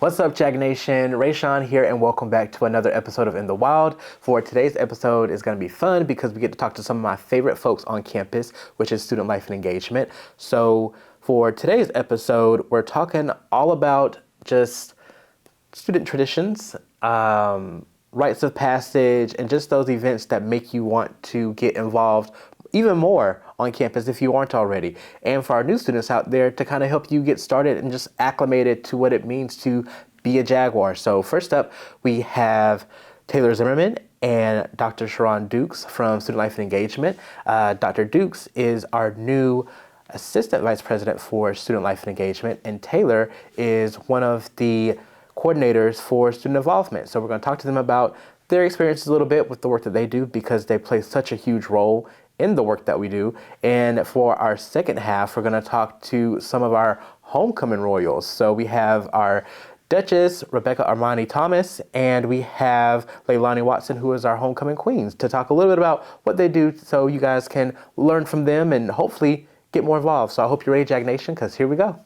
What's up, Jaguar Nation? ShaRon here, and welcome back to another episode of In the Wild. For today's episode is going to be fun because we get to talk to some of my favorite folks on campus, which is student life and engagement. So for today's episode, we're talking all about just student traditions, rites of passage, and just those events that make you want to get involved even more on campus if you aren't already. And for our new students out there to kind of help you get started and just acclimated to what it means to be a Jaguar. So first up, we have Taylor Zimmerman and Dr. ShaRon Dukes from Student Life and Engagement. Dr. Dukes is our new Assistant Vice President for Student Life and Engagement, and Taylor is one of the coordinators for student involvement. So we're going to talk to them about their experiences a little bit with the work that they do because they play such a huge role in the work that we do. And for our second half, we're going to talk to some of our homecoming royals. So we have our Duchess, Rebeccaarmani Thomas, and we have Leilani Watson, who is our homecoming queens, to talk a little bit about what they do so you guys can learn from them and hopefully get more involved. So I hope you're ready, Jaguar Nation, because here we go.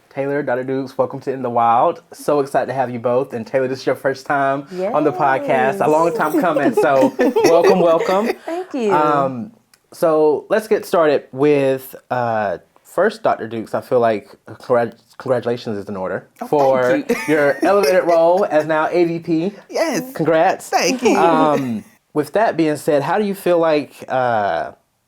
Taylor, Dr. Dukes, welcome to In the Wild. So excited to have you both. And Taylor, this is your first time on the podcast. A long time coming, so welcome. Thank you. So let's get started with first, Dr. Dukes. I feel like congratulations is in order for your elevated role as now AVP. Yes. Congrats. Thank you. With that being said, how do you feel like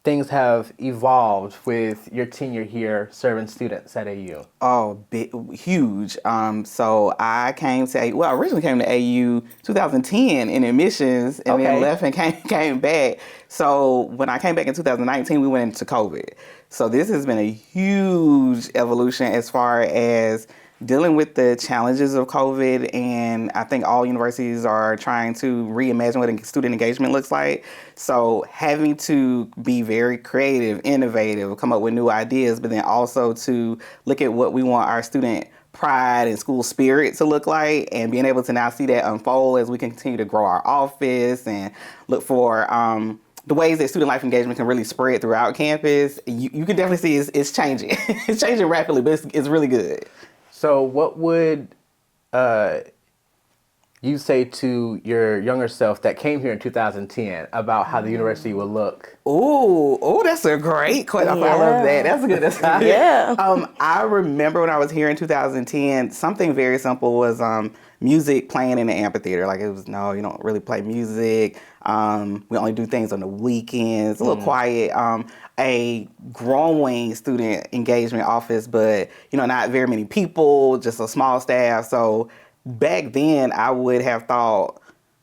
things have evolved with your tenure here serving students at AU? Oh, huge. So I originally came to AU 2010 in admissions and then left and came back. So when I came back in 2019, we went into COVID. So this has been a huge evolution as far as dealing with the challenges of COVID, and I think all universities are trying to reimagine what student engagement looks like. So having to be very creative, innovative, come up with new ideas, but then also to look at what we want our student pride and school spirit to look like, and being able to now see that unfold as we continue to grow our office and look for the ways that student life engagement can really spread throughout campus. You can definitely see it's changing. It's changing rapidly, but it's really good. So what would you say to your younger self that came here in 2010 about how the university would look? Oh, that's a great question. Yeah. I love that. That's good. Yeah. I remember when I was here in 2010, something very simple was music playing in the amphitheater. Like it was, no, you don't really play music. We only do things on the weekends, a little quiet. A growing student engagement office, but not very many people, just a small staff. So back then, I would have thought,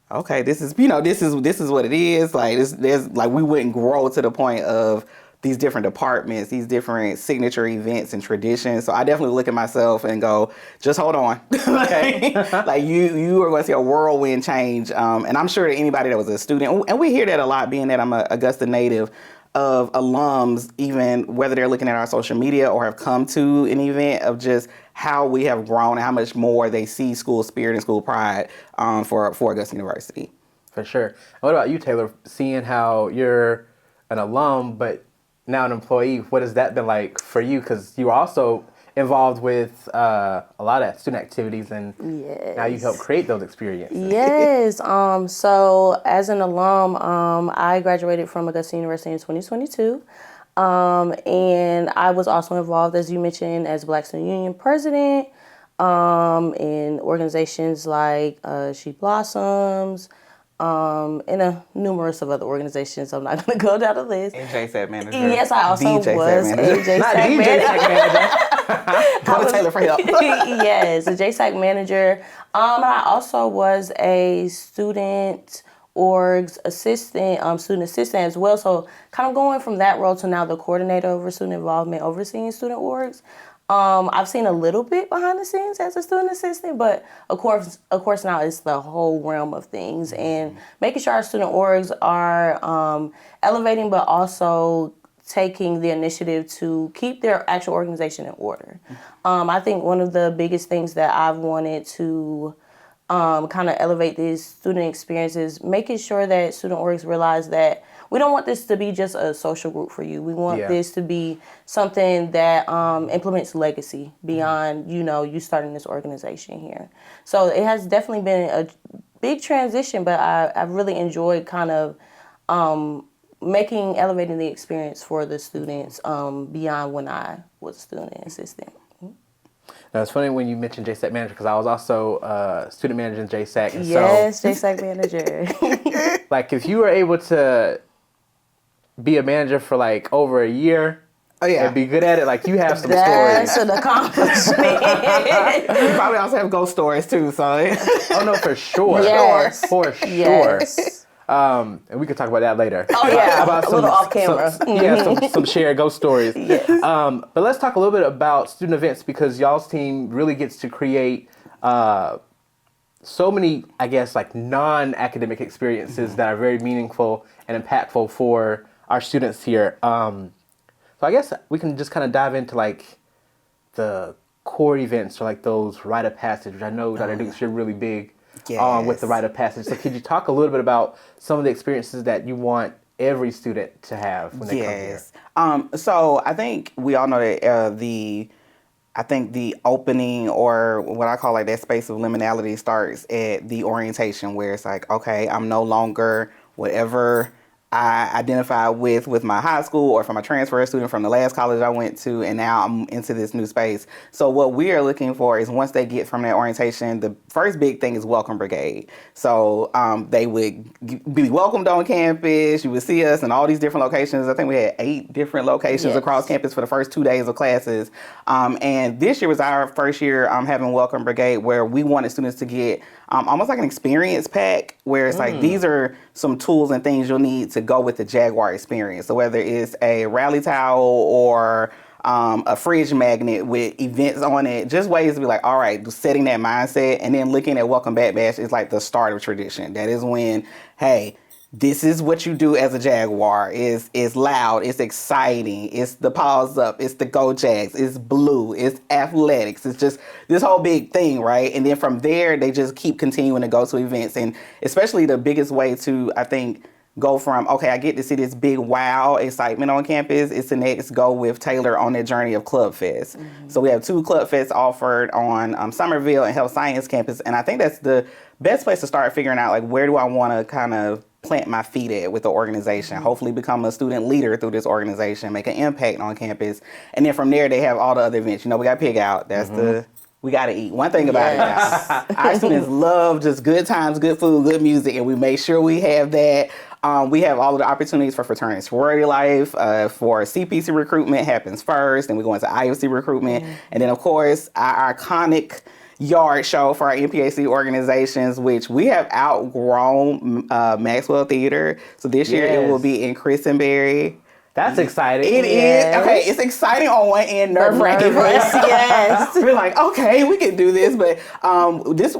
okay, this is what it is. Like there's we wouldn't grow to the point of these different departments, these different signature events and traditions. So I definitely look at myself and go, just hold on. Like you are going to see a whirlwind change. And I'm sure that anybody that was a student, and we hear that a lot, being that I'm an Augusta native, of alums, even whether they're looking at our social media or have come to an event, of just how we have grown and how much more they see school spirit and school pride for Augusta University. For sure. And what about you, Taylor? Seeing how you're an alum, but now an employee, what has that been like for you? Because you were also involved with a lot of student activities, and now you help create those experiences. Yes. So as an alum, I graduated from Augusta University in 2022. And I was also involved, as you mentioned, as Black Student Union president in organizations like She Blossoms, and numerous of other organizations. I'm not going to go down the list. And JSAC manager. Yes, I also was a JSAC manager. Call Taylor for help. Yes, a JSAC manager. I also was a student orgs assistant, student assistant as well. So kind of going from that role to now the coordinator over student involvement, overseeing student orgs. I've seen a little bit behind the scenes as a student assistant, but of course now it's the whole realm of things and making sure our student orgs are elevating, but also taking the initiative to keep their actual organization in order. I think one of the biggest things that I've wanted to kind of elevate these student experiences, making sure that student orgs realize that we don't want this to be just a social group for you. We want this to be something that implements legacy beyond, you starting this organization here. So it has definitely been a big transition, but I've really enjoyed kind of elevating the experience for the students beyond when I was a student assistant. Now, it's funny when you mentioned JSAC manager because I was also student manager in JSAC. And yes, JSAC manager. Like, if you were able to be a manager for like over a year, and be good at it, like you have some stories. That's an accomplishment. You probably also have ghost stories too, so. Oh no, for sure. Yes. For sure. Yes. And we could talk about that later. Oh yeah, about a little off camera. Some shared ghost stories. Yes. But let's talk a little bit about student events because y'all's team really gets to create so many, I guess, like non-academic experiences that are very meaningful and impactful for our students here. So I guess we can just kind of dive into like the core events or like those rite of passage, which I know Dr. Dukes, you're really big with the rite of passage. So could you talk a little bit about some of the experiences that you want every student to have when they come here? So I think we all know that the opening, or what I call like that space of liminality, starts at the orientation, where it's like, okay, I'm no longer whatever I identify with my high school, or if I'm a transfer student from the last college I went to, and now I'm into this new space. So what we are looking for is once they get from that orientation, the first big thing is welcome brigade. So they would be welcomed on campus. You would see us in all these different locations. I think we had 8 different locations across campus for the first 2 days of classes. And this year was our first year having welcome brigade, where we wanted students to get almost like an experience pack, where it's like, these are some tools and things you'll need to go with the Jaguar experience. So whether it's a rally towel or a fridge magnet with events on it, just ways to be like, all right, setting that mindset. And then looking at Welcome Back Bash is like the start of tradition. That is when, hey, this is what you do as a Jaguar. It's loud, it's exciting, it's the paws up, it's the Go Jags, it's blue, it's athletics, it's just this whole big thing, right? And then from there, they just keep continuing to go to events. And especially the biggest way to, I think, go from, okay, I get to see this big wow excitement on campus, is to next go with Taylor on their journey of Club Fest. So we have 2 Club Fests offered on Somerville and Health Science campus. And I think that's the best place to start figuring out, like, where do I want to kind of plant my feet at with the organization, hopefully become a student leader through this organization, make an impact on campus. And then from there, they have all the other events. We got Pig Out. That's we got to eat. One thing about it now, our students love just good times, good food, good music, and we make sure we have that. We have all of the opportunities for fraternity and sorority life, for CPC recruitment happens first, and we go into IFC recruitment. And then, of course, our iconic yard show for our MPAC organizations, which we have outgrown Maxwell Theater. So this year it will be in Christenberry. That's exciting. It is. Okay, it's exciting on one end, nerve-wracking for us. Yes. We're like, okay, we can do this. But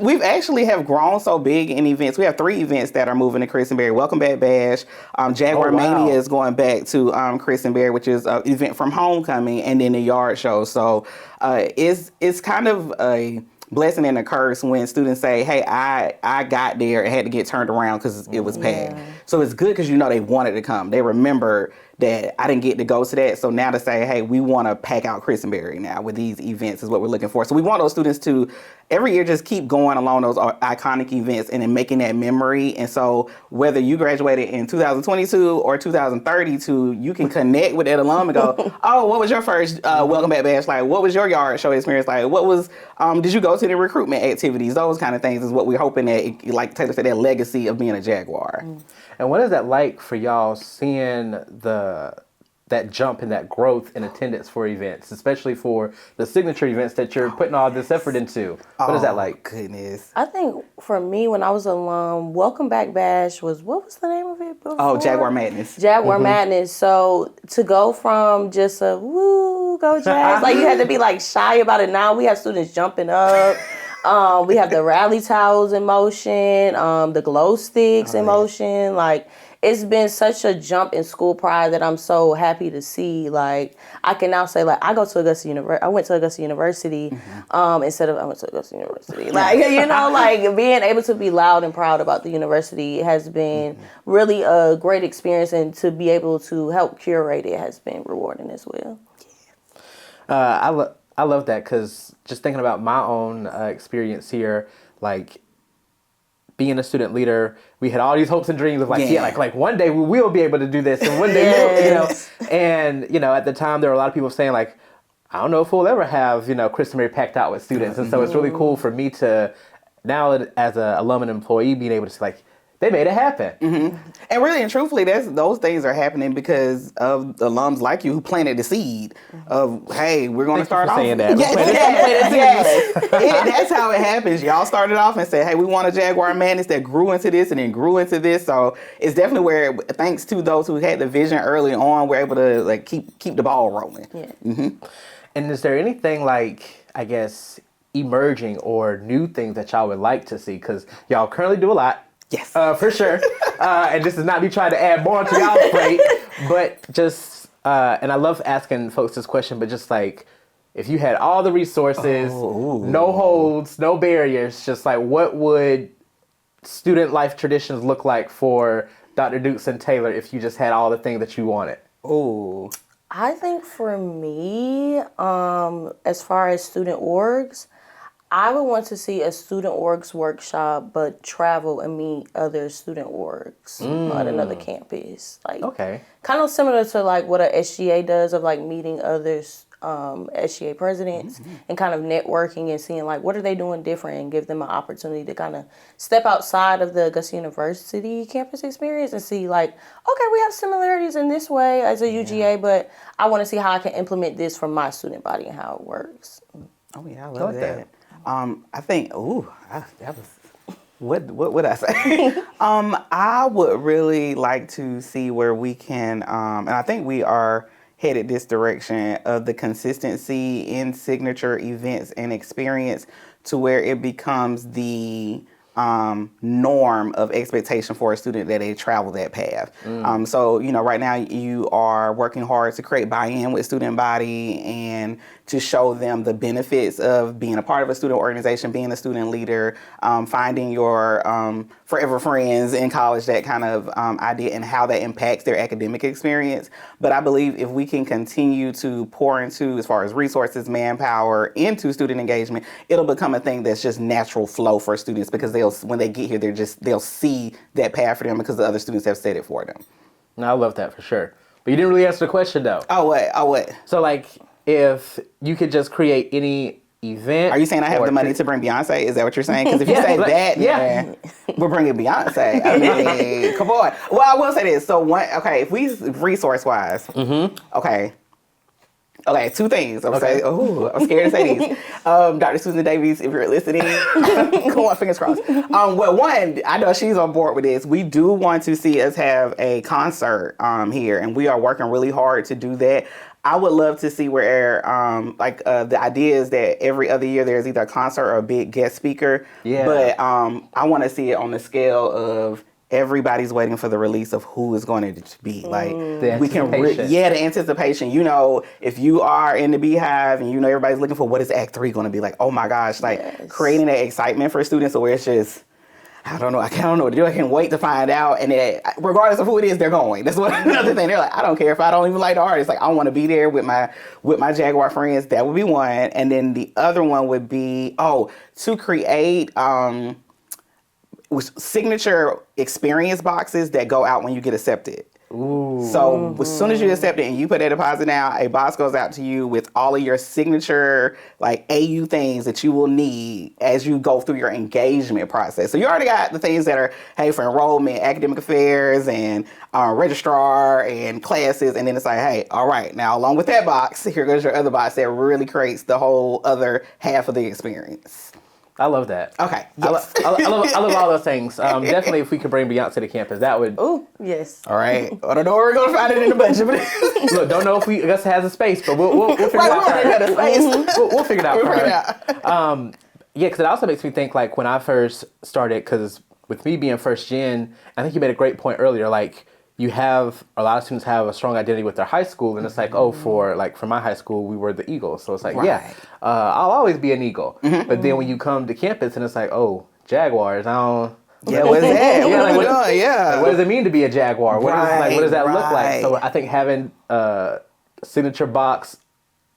we've actually have grown so big in events. We have 3 events that are moving to Christenberry. Welcome Back Bash. Jaguar Mania is going back to Christenberry, which is an event from homecoming, and then the yard show. So it's kind of a blessing and a curse when students say, hey, I got there and had to get turned around because it was packed. So it's good because they wanted to come. They remember that I didn't get to go to that. So now to say, hey, we want to pack out Christenberry now with these events is what we're looking for. So we want those students to every year just keep going along those iconic events and then making that memory. And so whether you graduated in 2022 or 2032, you can connect with that alum and go, oh, what was your first Welcome Back Bash like? What was your yard show experience like? What was, did you go to the recruitment activities? Those kind of things is what we're hoping that, like Taylor said, that legacy of being a Jaguar. And what is that like for y'all seeing that jump and that growth in attendance for events, especially for the signature events that you're putting all this effort into? What is that like? Goodness. I think for me, when I was alum, Welcome Back Bash was, what was the name of it before? Oh, Jaguar Madness. Jaguar Madness. So to go from just a woo, go Jags, like you had to be like shy about it. Now we have students jumping up. We have the rally towels in motion, the glow sticks in motion. Like, it's been such a jump in school pride that I'm so happy to see. Like, I can now say, like, I went to Augusta University instead of I went to Augusta University. Like, you know, like, being able to be loud and proud about the university has been really a great experience, and to be able to help curate it has been rewarding as well. I love that, because just thinking about my own experience here, like, being a student leader, we had all these hopes and dreams of like one day we will be able to do this, and one day we'll, you know, and you know, at the time there were a lot of people saying like, I don't know if we'll ever have, you know, customary packed out with students, and so it's really cool for me to now as an alum and employee being able to say like, they made it happen. And really and truthfully, those things are happening because of the alums like you who planted the seed of, hey, we're going to start off. Saying that. That's how it happens. Y'all started off and said, hey, we want a Jaguar Madness that grew into this and then grew into this. So it's definitely where, thanks to those who had the vision early on, we're able to like keep the ball rolling. And is there anything like, I guess, emerging or new things that y'all would like to see? Because y'all currently do a lot. Yes. For sure. And this is not me trying to add more to y'all's plate, but just, and I love asking folks this question, but just like, if you had all the resources, no holds, no barriers, just like, what would student life traditions look like for Dr. Dukes and Taylor if you just had all the things that you wanted? I think for me, as far as student orgs, I would want to see a student orgs workshop, but travel and meet other student orgs at another campus. Like, kind of similar to like what a SGA does, of like meeting others, SGA presidents, and kind of networking and seeing like what are they doing different, and give them an opportunity to kind of step outside of the Augusta University campus experience and see like, okay, we have similarities in this way as a UGA, but I want to see how I can implement this for my student body and how it works. Oh yeah, I love that. I think, that was, what would I say? I would really like to see where we can, and I think we are headed this direction of the consistency in signature events and experience to where it becomes the norm of expectation for a student that they travel that path. So, you know, right now you are working hard to create buy-in with student body and to show them the benefits of being a part of a student organization, being a student leader, finding your forever friends in college, that kind of idea, and how that impacts their academic experience. But I believe if we can continue to pour into, as far as resources, manpower, into student engagement, it'll become a thing that's just natural flow for students, because when they get here, they'll see that path for them because the other students have set it for them. No, I love that for sure. But you didn't really answer the question though. Oh, what? So like, if you could just create any event. Are you saying I have the money to bring Beyonce? Is that what you're saying? Because if you say that, man, we're bringing Beyonce. I mean, come on. Well, I will say this. So if we resource-wise, okay, two things. I'm scared to say these. Dr. Susan Davies, if you're listening, come on, fingers crossed. Well, one, I know she's on board with this. We do want to see us have a concert here, and we are working really hard to do that. I would love to see where, the idea is that every other year there's either a concert or a big guest speaker. Yeah. But I want to see it on the scale of everybody's waiting for the release of who is going to be. Like, the anticipation. You know, if you are in the Beehive and you know everybody's looking for what is Act 3 going to be, like, oh my gosh, like creating that excitement for students, so where it's just, I don't know what to do. I can't wait to find out. And regardless of who it is, they're going. That's another thing. They're like, I don't care if I don't even like the artist. Like, I want to be there with my Jaguar friends. That would be one. And then the other one would be, to create signature experience boxes that go out when you get accepted. Ooh. So as soon as you accept it and you put that deposit down, a box goes out to you with all of your signature like AU things that you will need as you go through your engagement process. So you already got the things that are, hey, for enrollment, academic affairs, and registrar and classes. And then it's like, hey, all right, now along with that box, here goes your other box that really creates the whole other half of the experience. I love that. Okay. Yes. I love all those things. Definitely, if we could bring Beyonce to campus, that would. Oh, yes. All right. I don't know where we're going to find it in the budget, but look, don't know if Augusta has a space, but we'll figure it out. We'll figure it out. Yeah, because it also makes me think, like, when I first started, because with me being first gen, I think you made a great point earlier. Like, you have a lot of students have a strong identity with their high school, and it's like, oh, for my high school, we were the Eagles, so it's like, I'll always be an Eagle. But then when you come to campus, and it's like, oh, Jaguars, I don't. Yeah, what's that? Yeah, like, what are we doing? Yeah. Like, what does it mean to be a Jaguar? What does that look like? So Right. I think having a signature box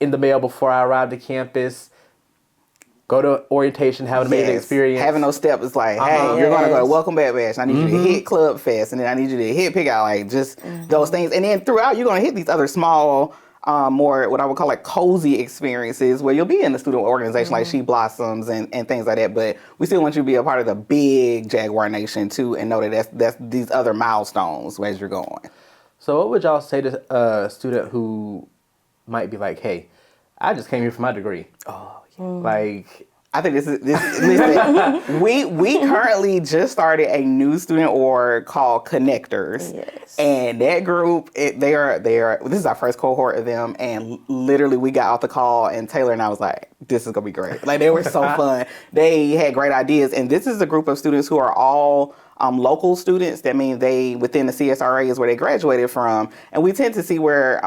in the mail before I arrived to campus, go to orientation, have an amazing experience. Having those steps is like, hey, you're going to go to Welcome Back Bash. I need you to hit Club Fest, and then I need you to hit Pick Out, like just those things. And then throughout, you're going to hit these other small, more what I would call like cozy experiences where you'll be in the student organization like She Blossoms and things like that. But we still want you to be a part of the big Jaguar Nation too, and know that that's these other milestones as you're going. So what would y'all say to a student who might be like, hey, I just came here for my degree. Oh, yeah. Like, I think this. Listen, we currently just started a new student org called Connectors. Yes. And that group, they are. This is our first cohort of them, and literally we got off the call, and Taylor and I was like, "This is gonna be great." Like, they were so fun. They had great ideas, and this is a group of students who are all local students. That means they within the CSRA is where they graduated from, and we tend to see where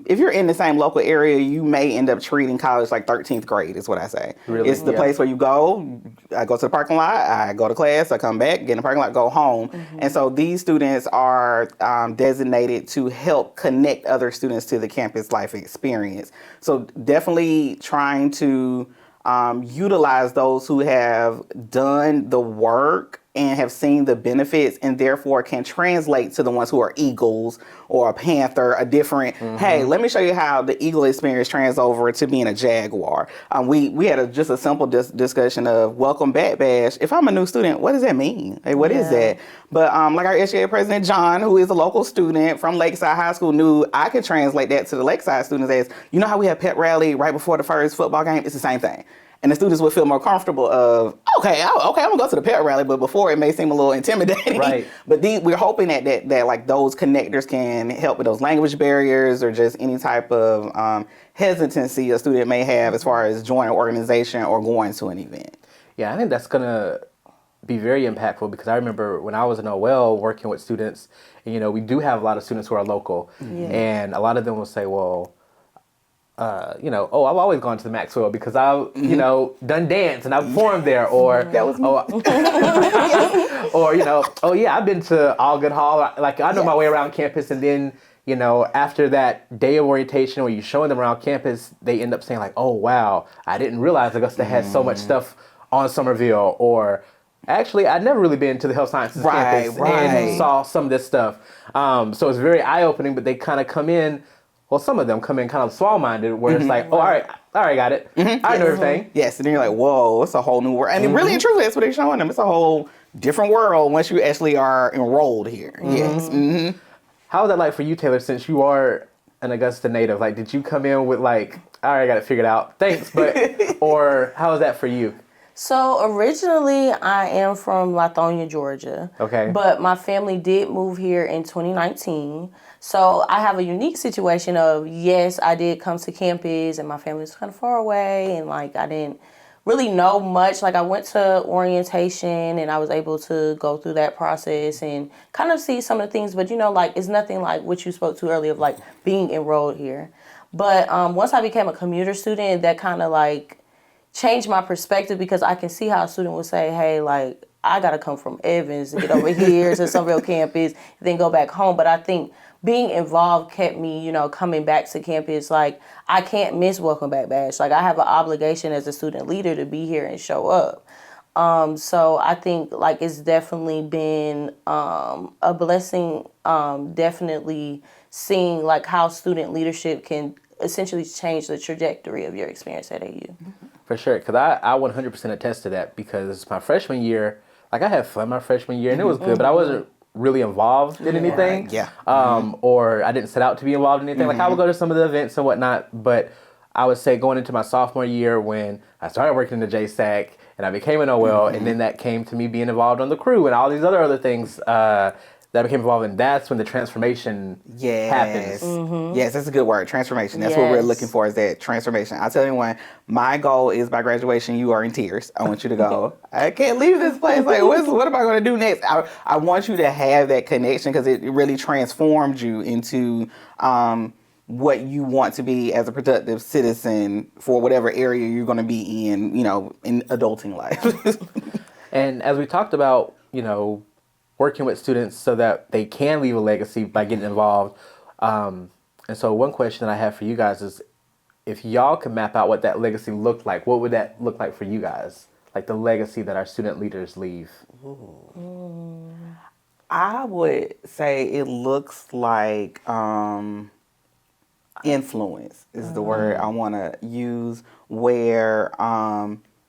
if you're in the same local area, you may end up treating college like 13th grade. Is what I say. Really? It's the place where you go. I go to the parking lot. I go to class. I come back, get in the parking lot, go home. And so these students are designated to help connect other students to the campus life experience. So definitely trying to utilize those who have done the work and have seen the benefits, and therefore can translate to the ones who are Eagles or a Panther, a different, hey, let me show you how the Eagle experience translates over to being a Jaguar. We had just a simple discussion of Welcome Back Bash. If I'm a new student, what does that mean? Hey, what is that? But like our SGA president, John, who is a local student from Lakeside High School, knew I could translate that to the Lakeside students as, you know how we have pep rally right before the first football game? It's the same thing. And the students would feel more comfortable of, okay, I'm gonna go to the pep rally, but before it may seem a little intimidating. Right. But we're hoping that like those connectors can help with those language barriers or just any type of hesitancy a student may have as far as joining an organization or going to an event. yeah, I think that's gonna be very impactful, because I remember when I was in OL working with students, and we do have a lot of students who are local, and a lot of them will say, well, I've always gone to the Maxwell because I've, done dance and I've performed there, or That was me. or I've been to Allgood Hall. Like, I know my way around campus, and then, after that day of orientation where you're showing them around campus, they end up saying like, oh wow, I didn't realize Augusta had so much stuff on Somerville, or actually, I'd never really been to the health sciences campus and saw some of this stuff. So it's very eye-opening, but they kind of come in. Well, some of them come in kind of small-minded, where it's like, oh, all right, got it. I know everything. Yes, and then you're like, whoa, it's a whole new world. And really and truly, that's what they're showing them. It's a whole different world once you actually are enrolled here. Yes. How was that like for you, Taylor, since you are an Augusta native? Like, did you come in with like, all right, I got it figured out, thanks, but, or how was that for you? So originally I am from Lithonia, Georgia. Okay. But my family did move here in 2019. So I have a unique situation of, yes, I did come to campus and my family was kind of far away, and like I didn't really know much. Like, I went to orientation and I was able to go through that process and kind of see some of the things, but like it's nothing like what you spoke to earlier of like being enrolled here. But once I became a commuter student, that kind of like changed my perspective, because I can see how a student would say, hey, like, I got to come from Evans and get over here to Somerville campus, then go back home. But I think being involved kept me, coming back to campus. Like, I can't miss Welcome Back Bash. Like, I have an obligation as a student leader to be here and show up. So I think, like, it's definitely been a blessing, definitely seeing, like, how student leadership can essentially change the trajectory of your experience at AU. For sure, because I 100% attest to that, because my freshman year, like, I had fun my freshman year, and it was good, but I wasn't really involved in anything. Yeah. Or I didn't set out to be involved in anything. Like, I would go to some of the events and whatnot, but I would say going into my sophomore year, when I started working in the JSAC and I became an OL, and then that came to me being involved on the crew and all these other things, that became involved, and that's when the transformation happens. Yes, that's a good word. Transformation. That's what we're looking for, is that transformation. I'll tell anyone, my goal is by graduation, you are in tears. I want you to go, I can't leave this place. Like, what am I going to do next? I want you to have that connection, because it really transformed you into what you want to be as a productive citizen for whatever area you're going to be in, in adulting life. And as we talked about, working with students so that they can leave a legacy by getting involved. And so one question that I have for you guys is, if y'all could map out what that legacy looked like, what would that look like for you guys? Like the legacy that our student leaders leave. I would say it looks like influence is the word I want to use, where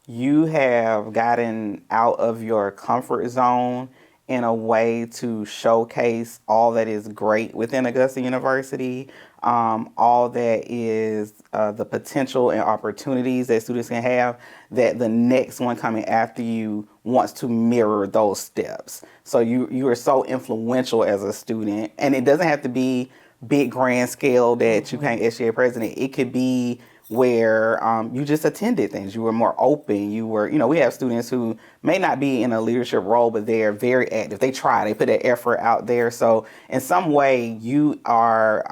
you have gotten out of your comfort zone in a way to showcase all that is great within Augusta University, all that is the potential and opportunities that students can have, that the next one coming after you wants to mirror those steps. So you are so influential as a student, and it doesn't have to be big grand scale that you can't SGA president. It could be where you just attended things. You were more open. You were, we have students who may not be in a leadership role, but they're very active. They try, they put that effort out there. So in some way, you are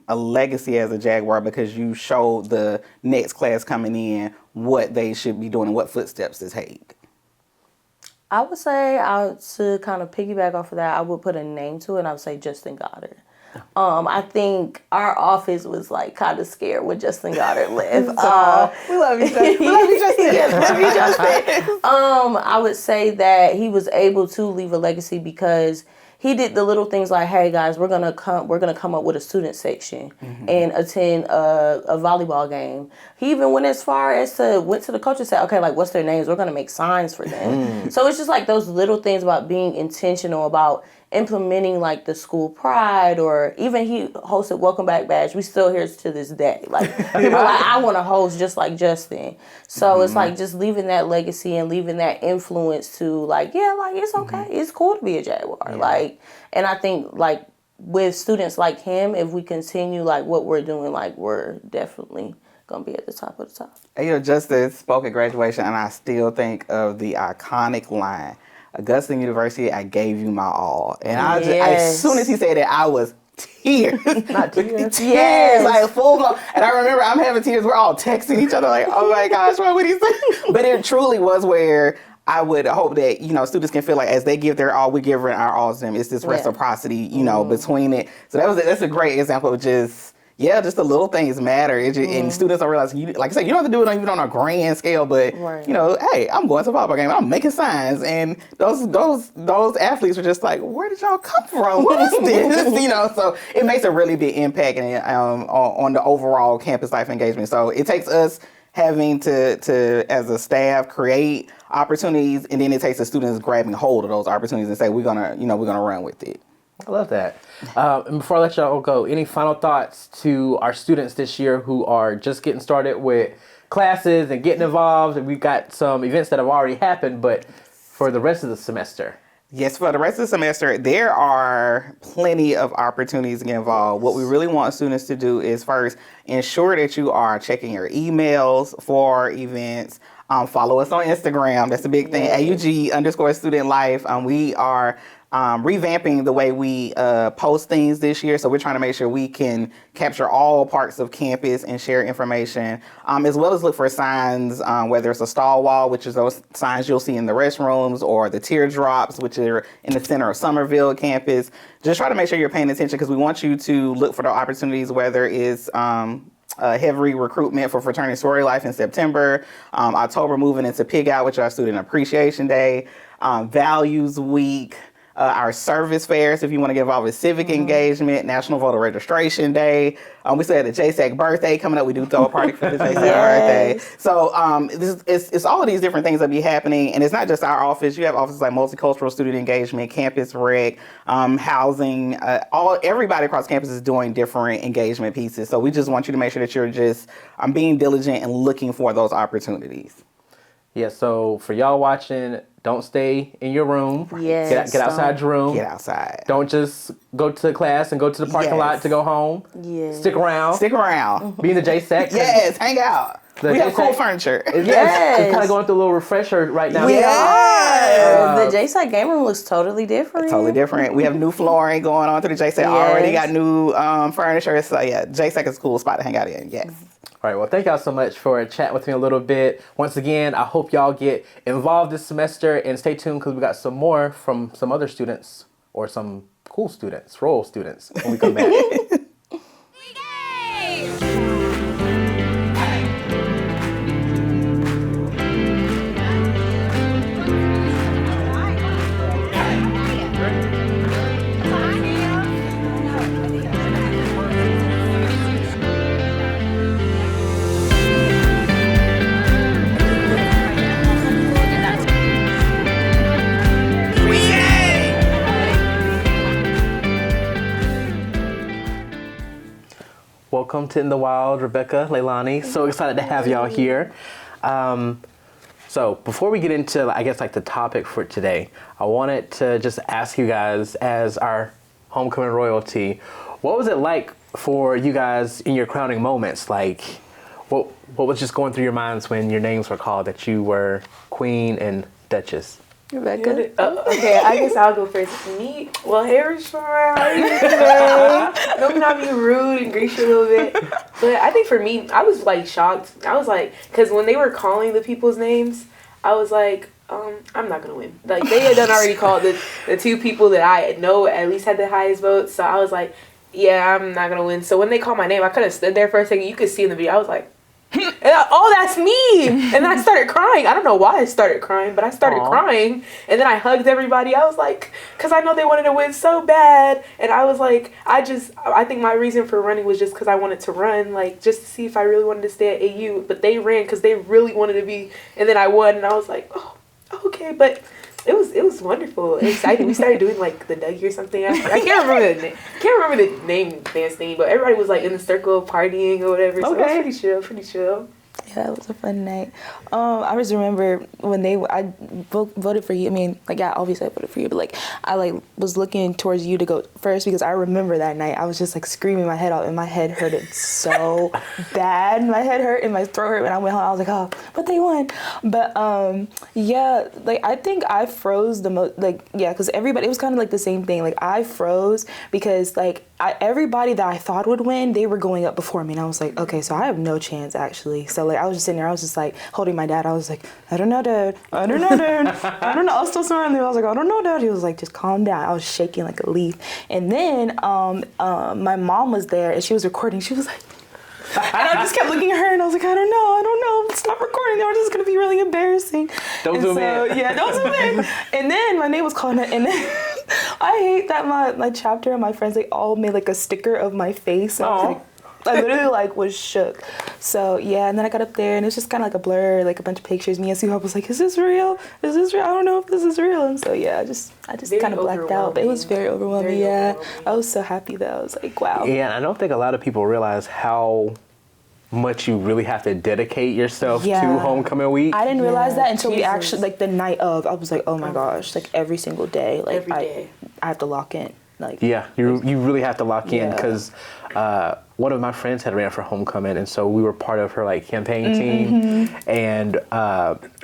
a legacy as a Jaguar, because you showed the next class coming in what they should be doing and what footsteps to take. I would say, to kind of piggyback off of that, I would put a name to it, and I would say Justin Goddard. I think our office was like kind of scared when Justin Goddard left. We love you, Justin. We love you, Justin. Yes, love you, Justin. I would say that he was able to leave a legacy because he did the little things like, hey guys, we're gonna come up with a student section and attend a volleyball game. He even went as far as went to the coach and said, okay, like, what's their names? We're gonna make signs for them. So it's just like those little things about being intentional about implementing like the school pride, or even he hosted Welcome Back Badge. We still hear to this day. Like, people are like, I want to host just like Justin. So it's like just leaving that legacy and leaving that influence to like, yeah, like it's okay. It's cool to be a Jaguar. Yeah. Like, and I think like with students like him, if we continue like what we're doing, like we're definitely gonna be at the top of the top. Justin spoke at graduation, and I still think of the iconic line, Augusta University, I gave you my all. And as soon as he said that, I was tears. Not tears. Tears, like full blown. And I remember I'm having tears. We're all texting each other like, oh my gosh, what would he say? But it truly was where I would hope that, students can feel like as they give their all, we give our all to them. It's this reciprocity, between it. So that's a great example of just the little things matter. And students don't realize, like I said, you don't have to do it even on a grand scale, but, hey, I'm going to a volleyball game, I'm making signs. And those athletes were just like, where did y'all come from? What is this? So it makes a really big impact on the overall campus life engagement. So it takes us having to, as a staff, create opportunities, and then it takes the students grabbing hold of those opportunities and say, we're gonna run with it. I love that. And before I let y'all go, any final thoughts to our students this year who are just getting started with classes and getting involved? And we've got some events that have already happened, but for the rest of the semester. Yes, for the rest of the semester, there are plenty of opportunities to get involved. What we really want students to do is first ensure that you are checking your emails for events. Follow us on Instagram. That's a big thing. AUG_student life. We are revamping the way we post things this year. So we're trying to make sure we can capture all parts of campus and share information, as well as look for signs, whether it's a stall wall, which is those signs you'll see in the restrooms, or the teardrops, which are in the center of Summerville campus. Just try to make sure you're paying attention, because we want you to look for the opportunities, whether it's heavy recruitment for fraternity sorority life in September, October moving into Pig Out, which is our Student Appreciation Day, Values Week, our service fairs, if you want to get involved with civic engagement, National Voter Registration Day. We still had the JSAC birthday coming up. We do throw a party for the JSAC birthday. So it's all of these different things that be happening. And it's not just our office. You have offices like multicultural student engagement, campus rec, housing. Everybody across campus is doing different engagement pieces. So we just want you to make sure that you're just being diligent and looking for those opportunities. Yeah, so for y'all watching, don't stay in your room. Yes, Get outside your room. Get outside. Don't just go to class and go to the parking lot to go home. Yes. Stick around. Stick around. Be in the JSEC. Yes, hang out. We have cool furniture. It's Yes. kind of going through a little refresher right now. Yes. The JSAC game room looks totally different. Totally different. We have new flooring going on through the JSEC. Already got new furniture. So yeah, JSEC is a cool spot to hang out in. Yes. All right, well, thank y'all so much for chatting with me a little bit. Once again, I hope y'all get involved this semester, and stay tuned because we got some more from some other students or some cool students, role students, when we come back. Welcome to In the Wild, Rebecca, Leilani. So excited to have y'all here. So before we get into, I guess, like the topic for today, I wanted to just ask you guys, as our homecoming royalty, what was it like for you guys in your crowning moments? Like, what was just going through your minds when your names were called that you were Queen and Duchess? Rebecca. Okay, I guess I'll go first. Me, well, hey, Rashawn, how are you today? Don't not be rude and grease you a little bit. But I think for me, I was like shocked. I was like, because when they were calling the people's names, I was like, I'm not gonna win. Like they had done already called the two people that I know at least had the highest votes. So I was like, yeah, I'm not gonna win. So when they called my name, I kind of stood there for a second. You could see in the video, I was like, oh, that's me. And then I started crying. I don't know why I started crying, but I started crying. And then I hugged everybody. I was like, because I know they wanted to win so bad. And I was like, I think my reason for running was just because I wanted to run, like just to see if I really wanted to stay at AU. But they ran because they really wanted to be. And then I won. And I was like, oh, okay. But it was wonderful and exciting. We started doing like the Dougie or something. I can't remember the name dance thing, but everybody was like in the circle partying or whatever. So it was pretty chill. Yeah, it was a fun night. I just remember when I voted for you. I mean, like, yeah, obviously I voted for you, but like, I like was looking towards you to go first because I remember that night I was just like screaming my head out and my head hurted so bad. My head hurt and my throat hurt when I went home. I was like, oh, but they won. But yeah, like I think I froze the most. Like, yeah, because everybody, it was kind of like the same thing. Like I froze because like everybody that I thought would win, they were going up before me, and I was like, okay, so I have no chance actually. So like I was just sitting there, I was just like holding my dad. I was like, I don't know, Dad. I don't know, Dad. I don't know. I was still surrounded. I was like, I don't know, Dad. He was like, just calm down. I was shaking like a leaf. And then my mom was there and she was recording. She was like, and I just kept looking at her and I was like, I don't know. Stop recording. This is gonna be really embarrassing. Don't zoom in. Yeah, don't zoom in. And then my name was called, and then I hate that my chapter and my friends, they all made like a sticker of my face. And I was like, I literally like was shook. So yeah, and then I got up there and it's just kind of like a blur, like a bunch of pictures. Me and Sue was like, is this real? I don't know if this is real. And so yeah, I just kind of blacked out. But it was very overwhelming. I was so happy though. I was like, wow. Yeah, I don't think a lot of people realize how much you really have to dedicate yourself to homecoming week. I didn't realize that until we actually, like the night of, I was like, oh my gosh, like every single day, like every day. I have to lock in. Like, yeah, you really have to lock in because one of my friends had ran for homecoming, and so we were part of her like campaign team, and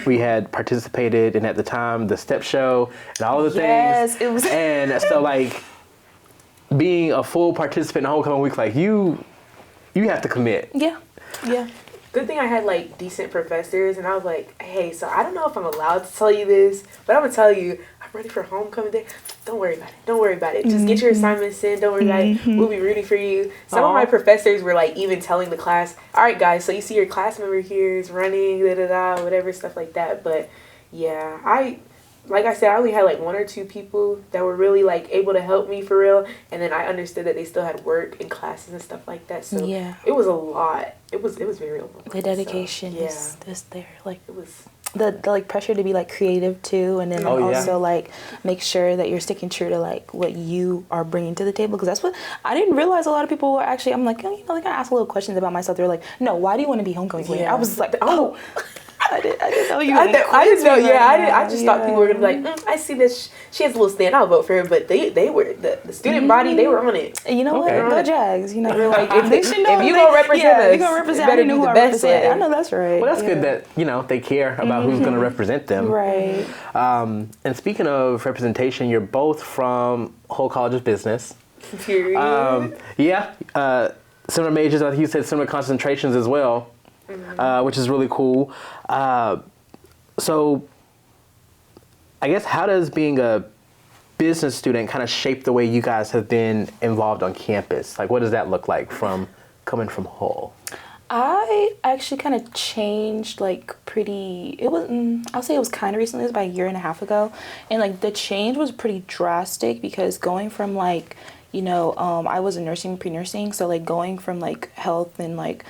we had participated in at the time the step show and all of the things. Yes, it was. And so like being a full participant in homecoming week, like you have to commit. Yeah. Good thing I had like decent professors, and I was like, hey, so I don't know if I'm allowed to tell you this, but I'm gonna tell you, I'm ready for homecoming day. Don't worry about it. Just get your assignments in. Don't worry about it. We'll be rooting for you. Some of my professors were like even telling the class, all right, guys, so you see your class member here is running, whatever, stuff like that. But yeah, like I said, I only had like one or two people that were really like able to help me for real. And then I understood that they still had work and classes and stuff like that. So it was a lot. It was very overwhelming. The dedication is there. Like it was the like pressure to be like creative too, and then also like make sure that you're sticking true to like what you are bringing to the table, because that's what I didn't realize. A lot of people were actually, I'm like, like I asked a little questions about myself. They're like, no, why do you want to be homecoming queen? I was like, oh. I didn't know you. I didn't know. Yeah, I just thought people were gonna be Yeah. like, I see this. She has a little stand. I'll vote for her. But they were the student body. They were on it. And you know Okay. what? Go Jags. You know, you're like, If should know if you they- gonna represent yeah, us, you gonna represent. it better I know be who the I best represent. way. I know that's right. Well, that's yeah. good that they care about who's going to represent them. Right. And speaking of representation, you're both from Whole College of Business. Period. Similar majors. I think you said similar concentrations as well, which is really cool. So, I guess how does being a business student kind of shape the way you guys have been involved on campus? Like, what does that look like from coming from Hull? I actually kind of changed like I'll say it was kind of recently, it was about a year and a half ago. And like the change was pretty drastic because going from like, I was in nursing, pre-nursing. So like going from like health and like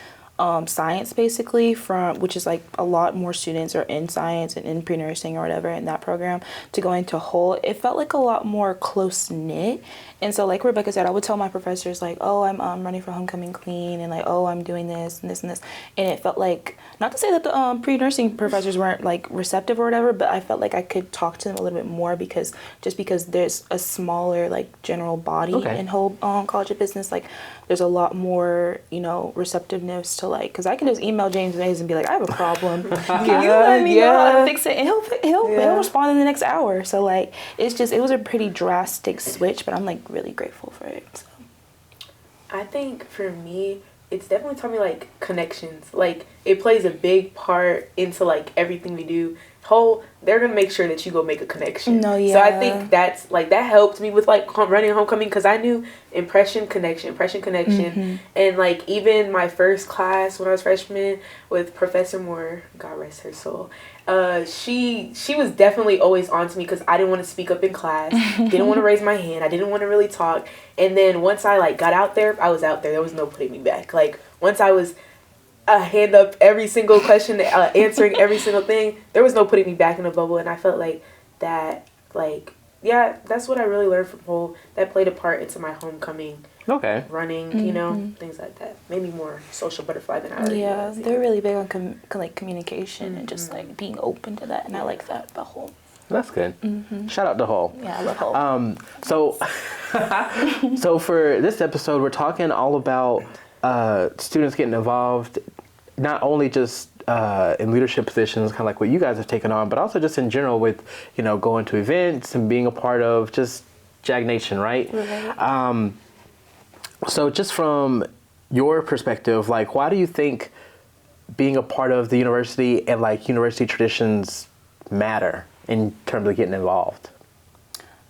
science basically which is like a lot more students are in science and in pre-nursing or whatever in that program to going to Hull, it felt like a lot more close knit. And so like Rebecca said, I would tell my professors like, oh, I'm running for homecoming queen, and like, oh, I'm doing this and this and this. And it felt like, not to say that the pre-nursing professors weren't like receptive or whatever, but I felt like I could talk to them a little bit more because there's a smaller like general body in Hull College of Business. Like there's a lot more, receptiveness to like, because I can just email James Mays and be like, I have a problem. Can you let me know how to fix it? And he'll respond in the next hour. So like, it was a pretty drastic switch, but I'm like really grateful for it. So. I think for me, it's definitely taught me like connections. Like it plays a big part into like everything we do. They're gonna make sure that you go make a connection. No, yeah. So I think that's like that helped me with like running homecoming because I knew impression connection, and like even my first class when I was freshman with Professor Moore, God rest her soul. She was definitely always on to me because I didn't want to speak up in class, didn't want to raise my hand, I didn't want to really talk. And then once I like got out there, I was out there. There was no putting me back. Like once I was a hand up every single question, answering every single thing, there was no putting me back in a bubble. And I felt like that, like, yeah, that's what I really learned from Hull. That played a part into my homecoming. Running, things like that. Maybe more social butterfly than I already was. Yeah, they're really big on communication and just like being open to that, and I like that about Hull. That's good. Shout out to Hull. Yeah, I love Hull. So for this episode, we're talking all about students getting involved, not only just in leadership positions, kind of like what you guys have taken on, but also just in general with, going to events and being a part of just Jag Nation, right? So just from your perspective, like, why do you think being a part of the university and like university traditions matter in terms of getting involved?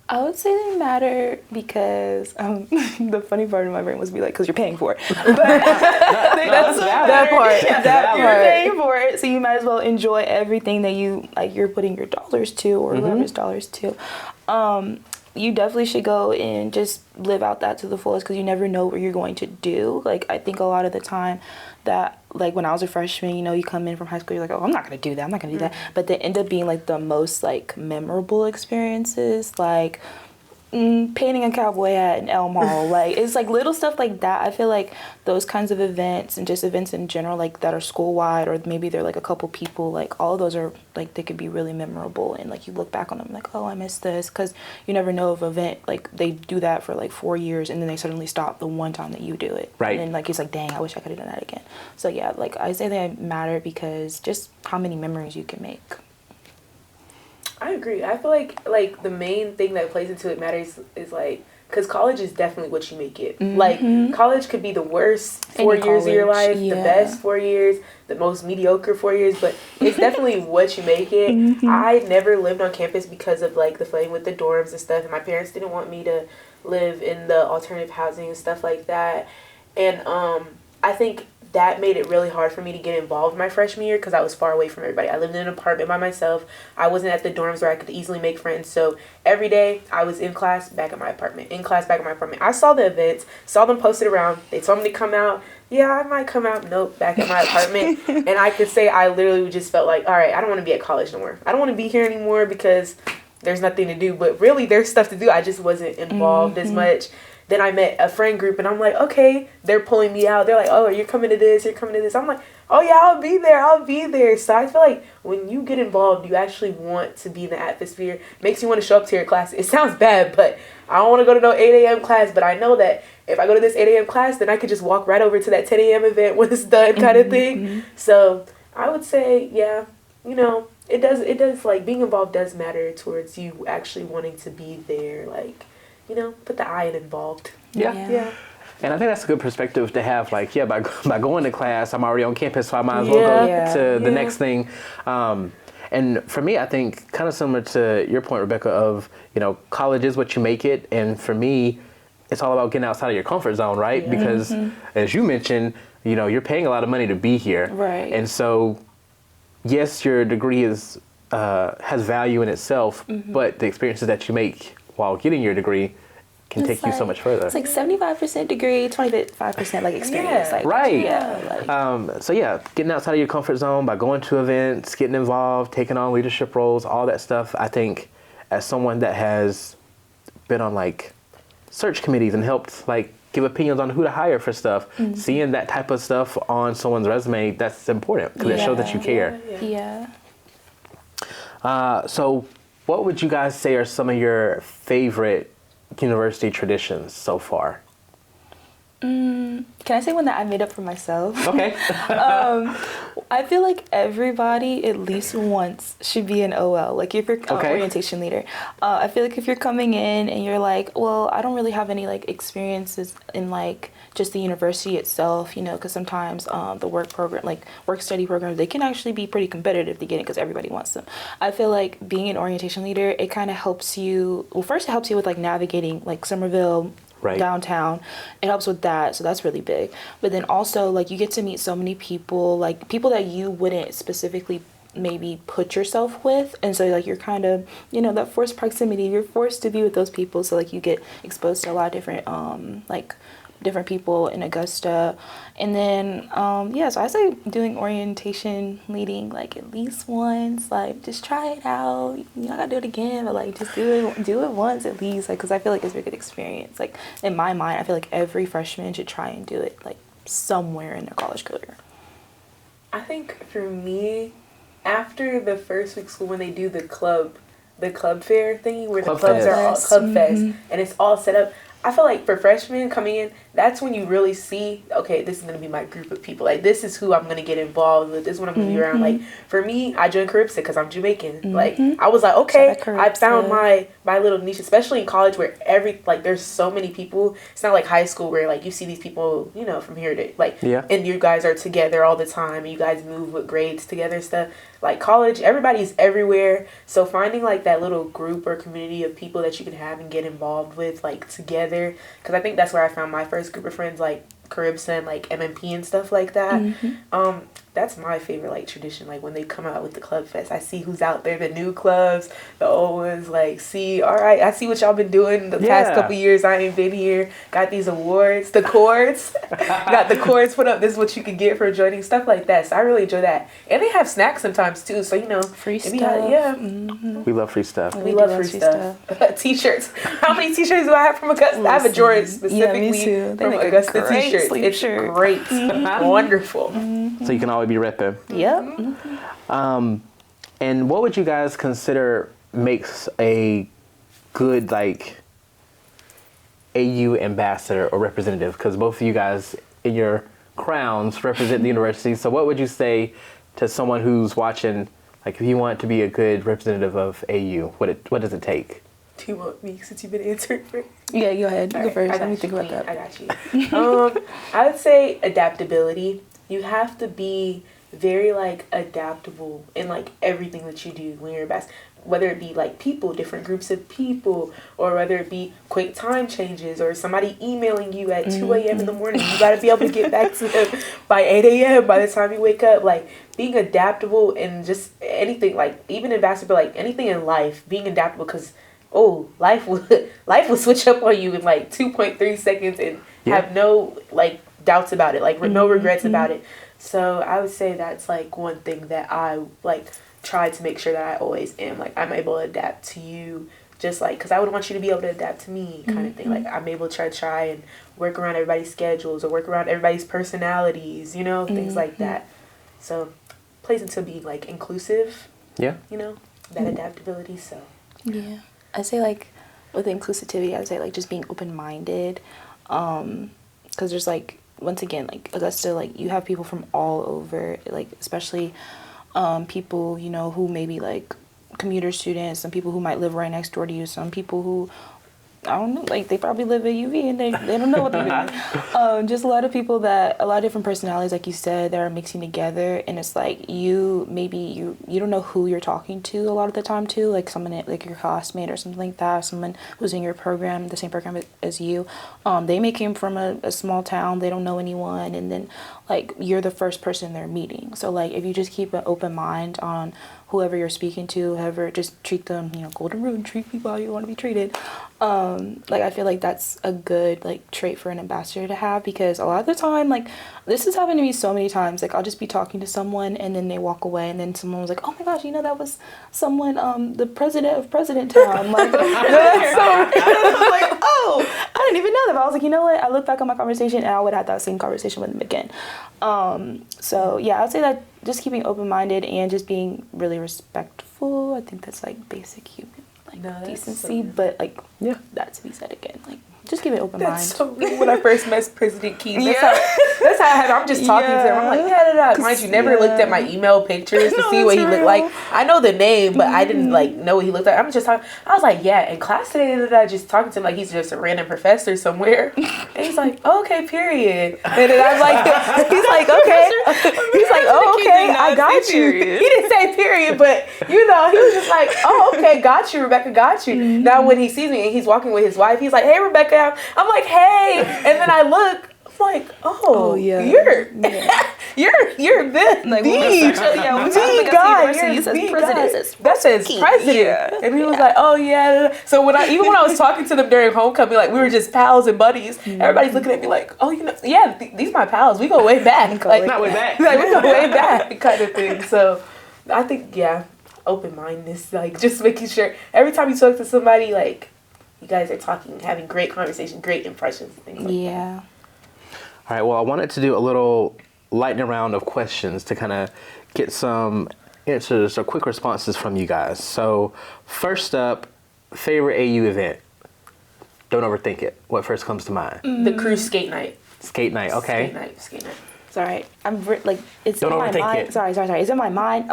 I would say they matter because the funny part of my brain was be like, because you're paying for it. But that's that part. That You're part. paying for it, so you might as well enjoy everything that you're putting your dollars to, or whoever's dollars to. You definitely should go and just live out that to the fullest because you never know what you're going to do. Like, I think a lot of the time that, like, when I was a freshman, you come in from high school, you're like, oh, I'm not going to do that. I'm not going to do that. But they end up being, like, the most, like, memorable experiences. Like, painting a cowboy hat in Elm Hall. Like, it's, like, little stuff like that. I feel like those kinds of events and just events in general, like, that are school-wide or maybe they're, like, a couple people, like, all of those are, like, they could be really memorable. And, like, you look back on them like, oh, I missed this. Because you never know if event, like, they do that for, like, 4 years and then they suddenly stop the one time that you do it. Right. And then, like, it's like, dang, I wish I could have done that again. So, yeah, like, I say they matter because just how many memories you can make. I agree. I feel like the main thing that plays into it matters is like, because college is definitely what you make it. Like, college could be the worst 4 years of your life, the best 4 years, the most mediocre 4 years, but it's definitely what you make it. I never lived on campus because of like the fighting with the dorms and stuff, and my parents didn't want me to live in the alternative housing and stuff like that. And I think that made it really hard for me to get involved my freshman year because I was far away from everybody. I lived in an apartment by myself. I wasn't at the dorms where I could easily make friends. So every day I was in class, back at my apartment, in class, back at my apartment. I saw the events, saw them posted around. They told me to come out. Yeah, I might come out. Nope, back at my apartment. And I could say I literally just felt like, all right, I don't want to be at college no more. I don't want to be here anymore because there's nothing to do, but really there's stuff to do. I just wasn't involved as much. Then I met a friend group and I'm like, okay, they're pulling me out. They're like, oh, you're coming to this, you're coming to this. I'm like, oh yeah, I'll be there. So I feel like when you get involved, you actually want to be in the atmosphere. Makes you want to show up to your class. It sounds bad, but I don't want to go to no 8 a.m. class, but I know that if I go to this 8 a.m. class, then I could just walk right over to that 10 a.m. event when it's done kind of thing. So I would say, yeah, you know, it does, like, being involved does matter towards you actually wanting to be there, like, you know, put the I in involved. Yeah. And I think that's a good perspective to have. Like, yeah, by going to class, I'm already on campus, so I might as well go to the next thing. And for me, I think kind of similar to your point, Rebecca, of, you know, college is what you make it. And for me, it's all about getting outside of your comfort zone, right? Yeah. Because as you mentioned, you know, you're paying a lot of money to be here. Right. And so, yes, your degree is has value in itself, but the experiences that you make while getting your degree can take you so much further. It's like 75% degree, 25% like experience. Like, right. Yeah. Like, so yeah, getting outside of your comfort zone by going to events, getting involved, taking on leadership roles, all that stuff. I think as someone that has been on like search committees and helped like give opinions on who to hire for stuff, seeing that type of stuff on someone's resume, that's important because it shows that you care. So what would you guys say are some of your favorite university traditions so far? Can I say one that I made up for myself? Okay. I feel like everybody at least once should be an OL. Like if you're an orientation leader, I feel like if you're coming in and you're like, well, I don't really have any like experiences in like just the university itself, you know, because sometimes the work study programs, they can actually be pretty competitive to get in because everybody wants them. I feel like being an orientation leader, it kind of helps you. Well, first it helps you with like navigating like Somerville. Right. Downtown, it helps with that, so that's really big. But then also like you get to meet so many people, like people that you wouldn't specifically maybe put yourself with, and so like you're kind of, you know, that forced proximity, you're forced to be with those people, so like you get exposed to a lot of different different people in Augusta. And then so I say doing orientation leading like at least once, like just try it out. You know, I gotta do it again, but like just do it once at least, like because I feel like it's a good experience. Like in my mind, I feel like every freshman should try and do it like somewhere in their college career. I think for me, after the first week of school when they do the club fair thingy where the clubs are all club fest and it's all set up, I feel like for freshmen coming in, that's when you really see, okay, this is going to be my group of people. Like, this is who I'm going to get involved with. This is what I'm going to be around. Like, for me, I joined Caribbean because I'm Jamaican. Like, I was like, okay, I found my little niche, especially in college where there's so many people. It's not like high school where, like, you see these people, you know, from here to, like, and you guys are together all the time. And you guys move with grades together and stuff. Like, college, everybody's everywhere. So finding, like, that little group or community of people that you can have and get involved with, like, together. Because I think that's where I found my first group of friends, like, Caribbean, like, MMP and stuff like that. That's my favorite, like, tradition. Like, when they come out with the club fest, I see who's out there, the new clubs, the old ones. Like, see, all right, I see what y'all been doing the past couple years. I ain't been here. Got these awards, the cords. Got the cords put up. This is what you can get for joining, stuff like that. So I really enjoy that. And they have snacks sometimes, too. So, you know. Free stuff. We love free stuff. We love free stuff. T-shirts. How many T-shirts do I have from Augusta? I have a Jordan specifically from Augusta T-shirts. It's great. Wonderful. So you can always be repping. Yep. And what would you guys consider makes a good, like, AU ambassador or representative? Because both of you guys in your crowns represent the university. So what would you say to someone who's watching, like, if you want to be a good representative of AU, what does it take? Do you want me, since you've been answering for? Yeah, go ahead. Go first. Let me think about that. I got you. I would say adaptability. You have to be very, like, adaptable in, like, everything that you do when you're a basketball. Whether it be, like, people, different groups of people, or whether it be quick time changes, or somebody emailing you at 2 a.m. in the morning. You got to be able to get back to them by 8 a.m. by the time you wake up. Like, being adaptable in just anything, like, even in basketball, like, anything in life, being adaptable, because life will switch up on you in like 2.3 seconds and have no like doubts about it, like no regrets about it. So I would say that's like one thing that I like try to make sure that I always am, like, I'm able to adapt to you, just like, because I would want you to be able to adapt to me, kind of thing. Like, I'm able to try and work around everybody's schedules or work around everybody's personalities, you know, things like that. So, plays into being, like, inclusive. Yeah. You know, that adaptability, so. Yeah. I say, like, with inclusivity, I'd say, like, just being open-minded. Because there's, like, once again, like, Augusta, like, you have people from all over, like, especially people, you know, who maybe, like, commuter students, some people who might live right next door to you, some people who, I don't know, like, they probably live at UV and they don't know what they're doing. Just a lot of people a lot of different personalities, like you said, that are mixing together, and it's like you don't know who you're talking to a lot of the time too, like someone, like your classmate or something like that, someone who's in your program, the same program as you. They may came from a small town, they don't know anyone, and then, like, you're the first person they're meeting. So, like, if you just keep an open mind on whoever you're speaking to, whoever, just treat them, you know, golden rule, treat people how you want to be treated. Like, I feel like that's a good, like, trait for an ambassador to have, because a lot of the time, like, this has happened to me so many times. Like, I'll just be talking to someone and then they walk away and then someone was like, oh my gosh, you know, that was someone, the president of President Town. Like, that's so I'm like, oh, I didn't even know that. But I was like, you know what? I look back on my conversation and I would have that same conversation with them again. So yeah, I'd say that just keeping open-minded and just being really respectful. I think that's, like, basic human, like, decency. But, like, Yeah. that to be said again, like, just keep an open That's mind. so real. When I first met President Keith, that's how I had. I'm just talking to him. I'm like, yeah. Mind you, never looked at my email pictures to see what he looked like. I know the name, but I didn't, like, know what he looked like. I'm just talking. I was like, yeah, in class today, just talking to him like he's just a random professor somewhere. And he's like, oh, okay, period. And then I'm like, he's like, okay. He's like, oh, okay, I got you. He didn't say period, but, you know, he was just like, oh, okay, got you, Rebecca, got you. Now when he sees me and he's walking with his wife, he's like, hey, Rebecca. I'm like, hey, and then I look, I'm like, oh yeah, you're the Like, the guy, you're the guy. That says president, and he was like, oh yeah. So when I was talking to them during homecoming, like, we were just pals and buddies. Everybody's looking at me like, oh, you know, yeah, these my pals. We go way back, like, Not way back, like, we go way back, kind of thing. So I think, yeah, open-mindedness, like, just making sure every time you talk to somebody, like, you guys are talking, having great conversation, great impressions, things like that. All right, well, I wanted to do a little lightning round of questions to kind of get some answers or quick responses from you guys. So first up, favorite AU event? Don't overthink it. What first comes to mind? The cruise skate night. Skate night, okay. Skate night. It's all right. Like, it's Don't in my overthink mind. it. Sorry. It's in my mind.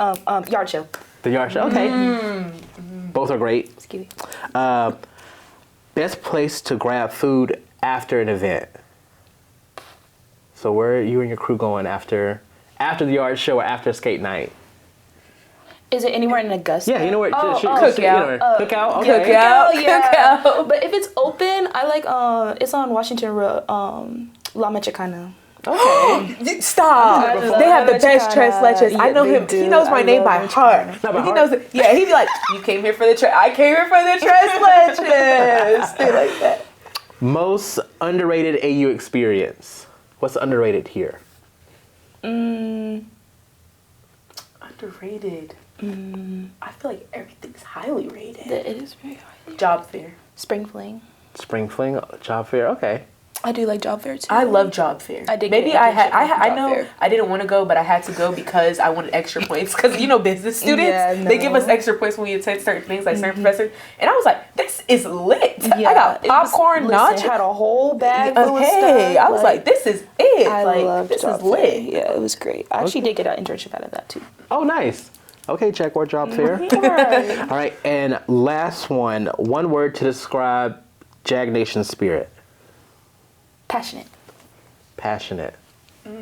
Yard show. The yard show, okay. Both are great. Excuse me. Best place to grab food after an event? So where are you and your crew going after the yard show or after skate night? Is it anywhere in Augusta? Yeah, you know where? Cookout. Cookout, okay. Cookout. But if it's open, I like it's on Washington Road, La Mexicana. Okay. Stop. They have the best tres leches. Yeah, I know him. do. He knows my name by heart. Not by He heart. knows it. Yeah, he'd be like, you came here for the I came here for the tres leches. Thing like that. Most underrated AU experience. What's underrated here? Underrated. I feel like everything's highly rated. It is very hard. Job fair. Spring Fling. Spring Fling, job fair, okay. I do like job fair too. I love job fair. I did. Maybe get I an had. internship I from know. job fair. I didn't want to go, but I had to go because I wanted extra points. Because, you know, business students, Yeah, they give us no. extra points when we attend certain things, like certain professors. And I was like, this is lit. Yeah, I got it was- popcorn, listen, nachos. had a whole bag full of Hey, stuff. I was like, this is it. I like, loved this job is lit. fair. Yeah, it was great. I actually did get an internship out of that too. Oh, nice. Okay, Jaguar job fair. Right. All right, and last one word to describe Jag Nation spirit. Passionate. Passionate. Come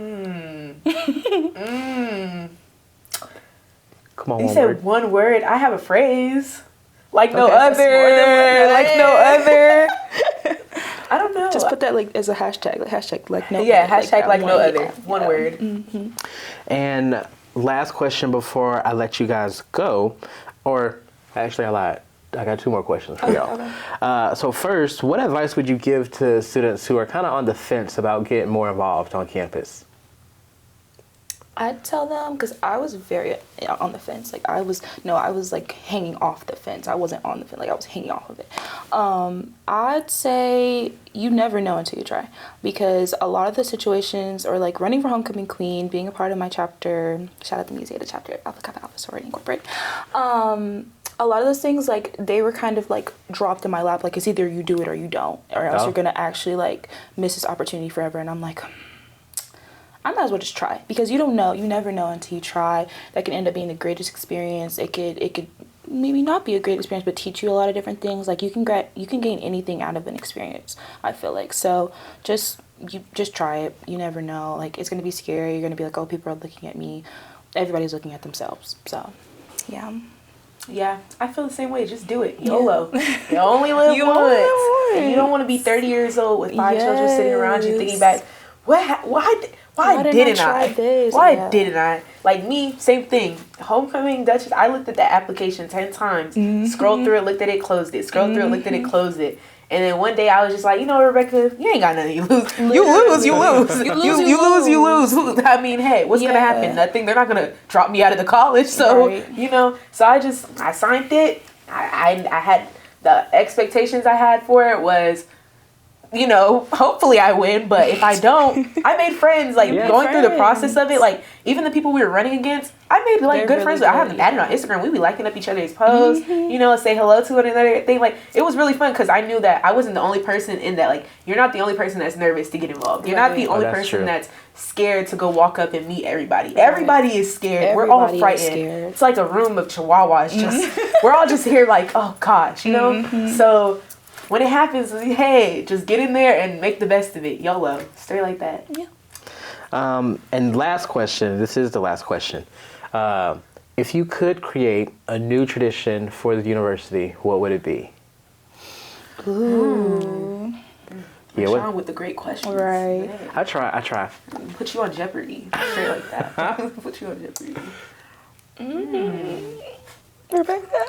on, You one said word. one word. I have a phrase. Like no Okay, that's other. more than one. Like no other. I don't know. Just put that like as a hashtag. Like hashtag like no. Yeah, other, hashtag like no that other. one. One word. And last question before I let you guys go, or actually I lied. I got two more questions for y'all. So first, what advice would you give to students who are kind of on the fence about getting more involved on campus? I'd tell them, because I was very on the fence. Like I was like hanging off the fence. I wasn't on the fence. Like I was hanging off of it. I'd say you never know until you try, because a lot of the situations, or like running for homecoming queen, being a part of my chapter, shout out the Musiata chapter, Alpha Kappa Alpha Sorority Incorporated. A lot of those things, like, they were kind of like dropped in my lap. Like, it's either you do it or you don't, or else you're gonna actually like miss this opportunity forever. And I'm like, I might as well just try, because you don't know. You never know until you try. That can end up being the greatest experience. It could maybe not be a great experience, but teach you a lot of different things. Like you can gain anything out of an experience, I feel like. So just try it. You never know. Like, it's gonna be scary. You're gonna be like, oh, people are looking at me. Everybody's looking at themselves. So yeah. Yeah, I feel the same way. Just do it. YOLO. You only live once. And you don't want to be 30 years old with 5 children sitting around you thinking back, why didn't I? Why didn't I? Like me, same thing. Homecoming, Duchess, I looked at that application 10 times. Scrolled through it, looked at it, closed it. Scrolled through it, looked at it, closed it. And then one day I was just like, you know, Rebecca, you ain't got nothing. You lose. You lose. You lose. I mean, hey, what's going to happen? Nothing. They're not going to drop me out of the college. So, you know, so I signed it. I had the expectations I had for it was, you know, hopefully I win, but if I don't, I made friends, like, going through the process of it, like, even the people we were running against, I made, like, good friends. I have them added on Instagram. We be liking up each other's posts, you know, say hello to one another, thing. Like, it was really fun, because I knew that I wasn't the only person in that, like, you're not the only person that's nervous to get involved. You're not the only person that's scared to go walk up and meet everybody. Everybody is scared. We're all frightened. It's like a room of chihuahuas. Just we're all just here like, oh, gosh, you know? So when it happens, hey, just get in there and make the best of it. YOLO. Straight like that. Yeah. And last question. This is the last question. If you could create a new tradition for the university, what would it be? Ooh. Yeah, ShaRon with the great questions. Right. Yeah. I try. Put you on Jeopardy. Straight like that. Put you on Jeopardy. Rebecca.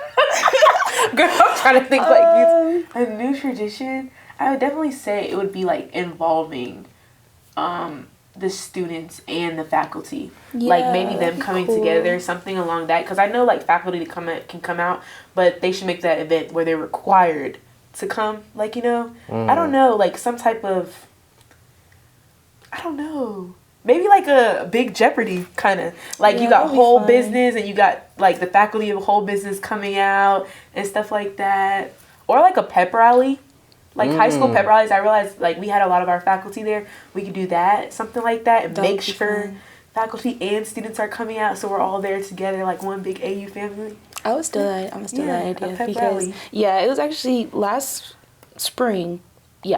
Girl, I'm trying to think like a new tradition. I would definitely say it would be like involving the students and the faculty. Like maybe them coming together, something along that. Because I know like faculty can come out, but they should make that event where they're required to come. Like, you know, I don't know, like some type of, I don't know. Maybe like a big Jeopardy kind of. Like you got whole business and you got like the faculty of whole business coming out and stuff like that. Or like a pep rally. Like high school pep rallies. I realized like we had a lot of our faculty there. We could do that. Something like that. And make sure faculty and students are coming out so we're all there together like one big AU family. I would steal that idea pep because rally. it was actually last spring. We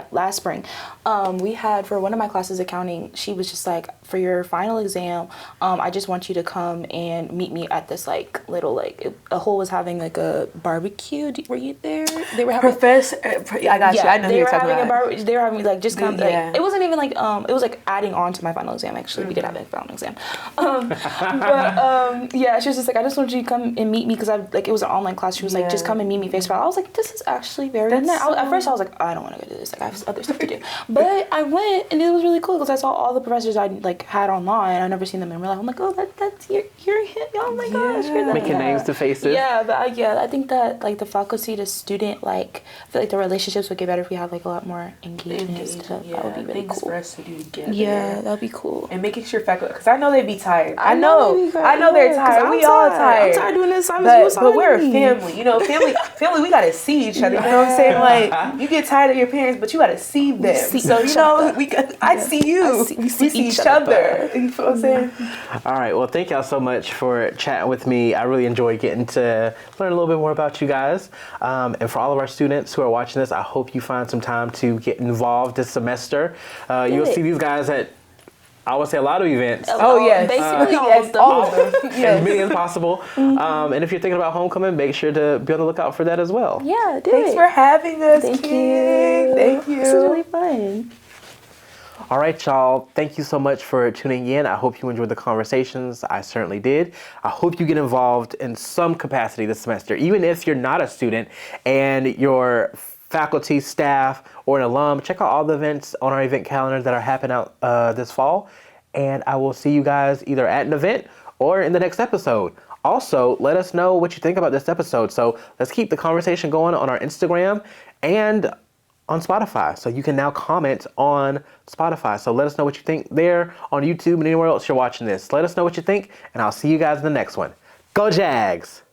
had, for one of my classes, accounting, she was just like, for your final exam, I just want you to come and meet me at this like little like, a whole was having like a barbecue. Were you there? They were having I got you. I know who you're talking about. They were having like just come. Like, it wasn't even like it was like adding on to my final exam. Actually, we did have a final exam. She was just like, I just want you to come and meet me because I like it was an online class. She was like, just come and meet me face to face. I was like, this is actually very nice. At first, I was like, I don't want to go do this. Like, I have other stuff to do. But I went and it was really cool because I saw all the professors I like had online. I've never seen them in real life. I'm like, oh, that's you're him. Oh my gosh, you're that. Making names to faces. Yeah, but I think that like the faculty to student, like I feel like the relationships would get better if we had like a lot more engagement and stuff. That would be really things cool. for us to do together. Yeah, that'd be cool. And making sure faculty, because I know they'd be tired. I know they're tired. I'm We all tired. I'm tired doing this. But we're a family. You know, family. We gotta see each other. You know what I'm saying? Like you get tired of your parents, but you gotta see them. So you know, I see you. We see each other. You know what I'm saying? All right. Well, thank y'all so much for chatting with me. I really enjoyed getting to learn a little bit more about you guys. And for all of our students who are watching this, I hope you find some time to get involved this semester. You'll see these guys at, I would say, a lot of events. Basically all of them. As many as possible. And if you're thinking about homecoming, make sure to be on the lookout for that as well. Yeah, Thanks for having us, Thank King. you. Thank you. This is really fun. All right, y'all. Thank you so much for tuning in. I hope you enjoyed the conversations. I certainly did. I hope you get involved in some capacity this semester, even if you're not a student and your faculty, staff, or an alum. Check out all the events on our event calendar that are happening out this fall. And I will see you guys either at an event or in the next episode. Also, let us know what you think about this episode. So let's keep the conversation going on our Instagram and on Spotify. So you can now comment on Spotify. So let us know what you think there on YouTube and anywhere else you're watching this. Let us know what you think, and I'll see you guys in the next one. Go Jags!